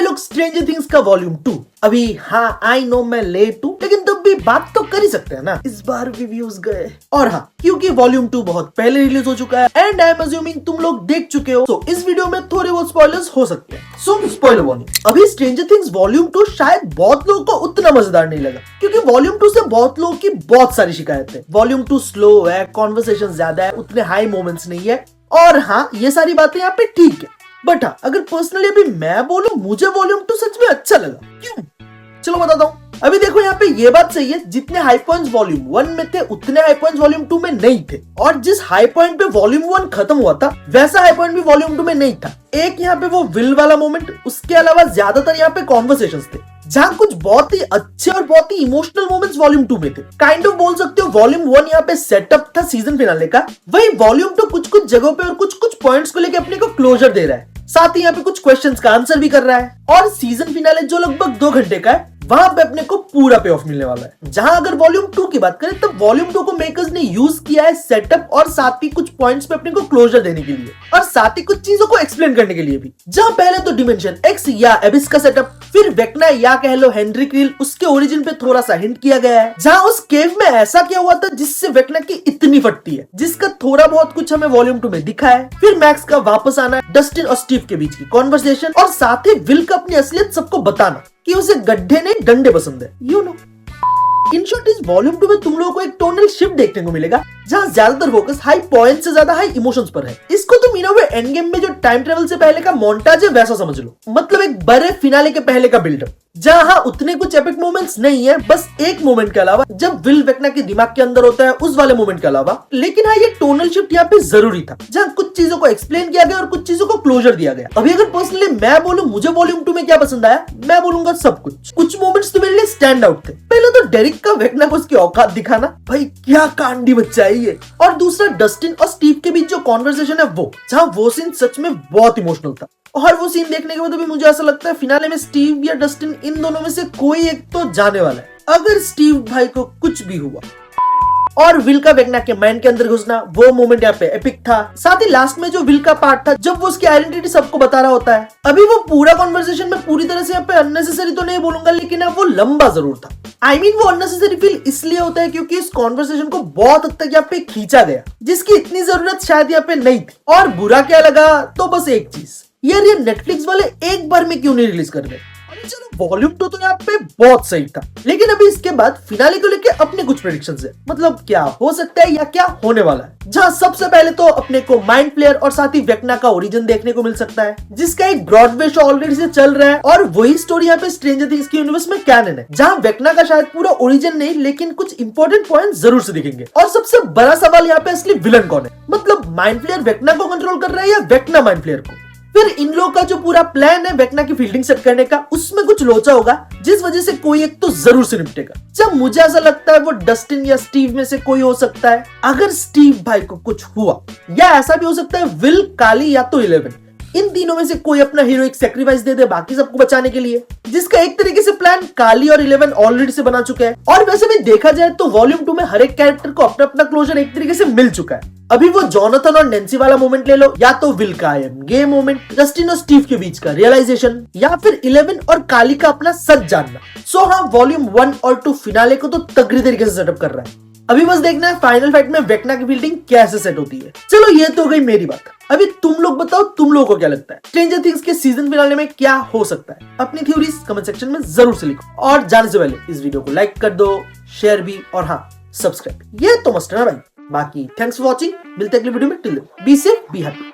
लोग stranger things का volume 2। अभी हाँ आई नो मैं लेट हूँ, लेकिन तब भी बात तो कर ही सकते हैं ना, इस बार भी व्यूज गए। और हाँ, क्योंकि वॉल्यूम 2 बहुत पहले रिलीज हो चुका है एंड आई एम अज्यूमिंग तुम लोग देख चुके हो, तो इस वीडियो में थोड़े बहुत स्पॉयलर्स हो सकते हैं। सो स्पॉइलर वार्निंग। अभी स्ट्रेंजर थिंग्स वॉल्यूम 2 शायद बहुत लोगों को उतना मजेदार नहीं लगा, क्योंकि वॉल्यूम 2 से बहुत लोगों की बहुत सारी शिकायत है। वॉल्यूम 2 स्लो है, कॉन्वर्सेशन ज्यादा है, उतने हाई मोमेंट्स नहीं है। और हाँ, ये सारी बातें यहाँ पे ठीक है, बट हाँ, अगर पर्सनली अभी मैं बोलूं, मुझे वॉल्यूम 2 सच में अच्छा लगा। क्यों? चलो बताता हूँ। अभी देखो, यहाँ पे ये बात सही है, जितने हाई पॉइंट्स वॉल्यूम 1 में थे उतने हाई पॉइंट्स वॉल्यूम 2 में नहीं थे, और जिस हाई पॉइंट पे वॉल्यूम 1 खत्म हुआ था वैसा हाई पॉइंट भी वॉल्यूम 2 में नहीं था। एक यहाँ पे वो विल वाला मोमेंट, उसके अलावा ज्यादातर यहाँ पे कॉन्वर्सेशंस थे, जहाँ कुछ बहुत ही अच्छे और बहुत ही इमोशनल मोमेंट्स वॉल्यूम 2 में थे। काइंड ऑफ बोल सकते हो वॉल्यूम 1 यहाँ पे सेटअप था सीजन फिनाले का, वही वॉल्यूम 2 कुछ कुछ जगहों पे और कुछ कुछ पॉइंट्स को लेकर अपने को क्लोजर दे रहा है, साथ ही यहाँ पे कुछ क्वेश्चंस का आंसर भी कर रहा है। और सीजन फिनाले जो लगभग 2 घंटे का है, वहां पे अपने को पूरा पे ऑफ मिलने वाला है। जहां अगर वॉल्यूम 2 की बात करें, तब वॉल्यूम 2 को मेकर्स ने यूज किया है सेटअप और साथ ही कुछ पॉइंट्स पे अपने को क्लोजर देने के लिए, और साथ ही कुछ चीजों को एक्सप्लेन करने के लिए भी। जहां पहले तो डिमेंशन एक्स या एबिस का सेटअप, फिर वेक्ना या कह लो हेनरी क्रिल, उसके ओरिजिन पे थोड़ा सा हिंट किया गया है। जहां उस केव में ऐसा क्या हुआ था जिससे वेक्ना की इतनी फटती है, जिसका थोड़ा बहुत कुछ हमें वॉल्यूम 2 में दिखा है। फिर मैक्स का वापस आना, डस्टिन और स्टीव के बीच की कॉन्वर्सेशन, और साथ ही विल का अपनी असलियत सबको बताना कि उसे गड्ढे नहीं डंडे पसंद है। यू नो, इन शॉर्ट इस वॉल्यूम 2 में तुम लोगों को एक टोनल शिफ्ट देखने को मिलेगा, जहां ज्यादातर फोकस हाई पॉइंट से ज्यादा हाई इमोशंस पर है। इसको तुम इन अ वे एंड गेम में जो टाइम ट्रेवल से पहले का मोन्टाज है वैसा समझ लो, मतलब एक बड़े फिनाले के पहले का बिल्डअप, जहां हाँ उतने कुछ एपिक मोमेंट्स नहीं है, बस एक मोमेंट के अलावा जब विल वेक्ना के दिमाग के अंदर होता है उस वाले मोमेंट के अलावा। लेकिन हाँ, ये टोनल शिफ्ट यहाँ पे जरूरी था, जहां कुछ चीजों को एक्सप्लेन किया गया और कुछ चीजों को क्लोजर दिया गया। अभी अगर पर्सनली मैं बोलूं मुझे वॉल्यूम 2 में क्या पसंद आया, मैं बोलूंगा सब कुछ। कुछ मोमेंट्स तो मेरे लिए स्टैंड आउट थे। पहले तो डेरिक का वेक्ना को उसकी औकात दिखाना, भाई क्या कांडी बच्चा है ये। और दूसरा डस्टिन और स्टीव के बीच जो कॉन्वर्सेशन है वो, जहां वो सीन सच में बहुत इमोशनल था। और वो सीन देखने के बाद अभी मुझे ऐसा लगता है फिनाले में स्टीव या डस्टिन, इन दोनों में से कोई एक तो जाने वाला है। अगर स्टीव भाई को कुछ भी हुआ। और विल का वेक्ना के माइंड के अंदर घुसना, वो मोमेंट यहाँ पे एपिक था। साथ ही लास्ट में जो विल का पार्ट था, जब वो उसकी आइडेंटिटी सबको बता रहा होता है। अभी वो पूरा कॉन्वर्सेशन में पूरी तरह से यहाँ पे अननेसेसरी तो नहीं बोलूंगा, लेकिन वो लंबा जरूर था। आई मीन वो अननेसेसरी फील इसलिए होता है क्योंकि इस कॉन्वर्सेशन को बहुत हद तक यहाँ पे खींचा गया, जिसकी इतनी जरूरत शायद यहाँ पे नहीं थी। और बुरा क्या लगा, तो बस एक चीज, यार ये नेटफ्लिक्स वाले एक बार में क्यों नहीं रिलीज कर रहे। चलो वॉल्यूम 2 तो यहाँ पे बहुत सही था, लेकिन अभी इसके बाद फिनाले को लेके अपने कुछ प्रेडिक्शंस है, मतलब क्या हो सकता है या क्या होने वाला है। जहाँ सबसे पहले तो अपने को माइंड फ्लेयर और साथ ही वेक्ना का ओरिजिन देखने को मिल सकता है, जिसका एक ब्रॉडवे शो ऑलरेडी से चल रहा है, और वही स्टोरी यहाँ पे स्ट्रेंजर थिंग्स की यूनिवर्स में कैनन है, जहाँ वेक्ना का शायद पूरा ओरिजिन नहीं, लेकिन कुछ इंपॉर्टेंट पॉइंट जरूर से दिखेंगे। और सबसे बड़ा सवाल यहाँ पे असली विलन कौन है, मतलब माइंड फ्लेयर वेक्ना को कंट्रोल कर रहा है या वेक्ना माइंड फ्लेयर को। फिर इन लोगों का जो पूरा प्लान है वेक्ना की फील्डिंग सेट करने का, उसमें कुछ लोचा होगा, जिस वजह से कोई एक तो जरूर से निपटेगा। जब मुझे ऐसा लगता है वो डस्टिन या स्टीव में से कोई हो सकता है। अगर स्टीव भाई को कुछ हुआ, या ऐसा भी हो सकता है विल, काली या तो 11, इन तीनों में से कोई अपना हीरोइक सैक्रिफाइस दे दे बाकी सबको बचाने के लिए, जिसका एक तरीके से प्लान काली और 11 ऑलरेडी से बना चुके हैं। और वैसे भी देखा जाए तो वॉल्यूम 2 में हर एक कैरेक्टर को अपना अपना क्लोजर एक तरीके से मिल चुका है। अभी वो जोनाथन और नैन्सी वाला मोमेंट ले लो, या तो विल का I am gay moment, Dustin और स्टीव के बीच का रियलाइजेशन, या फिर 11 और काली का अपना सच जानना। सो हाँ, वॉल्यूम 1 और 2 फिनाले को तो तगड़ी तरीके से सेटअप कर रहा है। अभी बस देखना है फाइनल फाइट में वेक्ना की फील्डिंग कैसे सेट होती है। चलो ये तो गई मेरी बात, अभी तुम लोग बताओ तुम लोगों को क्या लगता है, स्ट्रेंजर थिंग्स के सीजन फिनाले में क्या हो सकता है। अपनी थ्योरीज कमेंट सेक्शन में जरूर से लिखो, और जाने से पहले इस वीडियो को लाइक कर दो, शेयर भी, और हाँ सब्सक्राइब, ये तो मस्ट है ना भाई। बाकी थैंक्स फॉर वॉचिंग, मिलते हैं अगले वीडियो में। Till then be safe, be happy.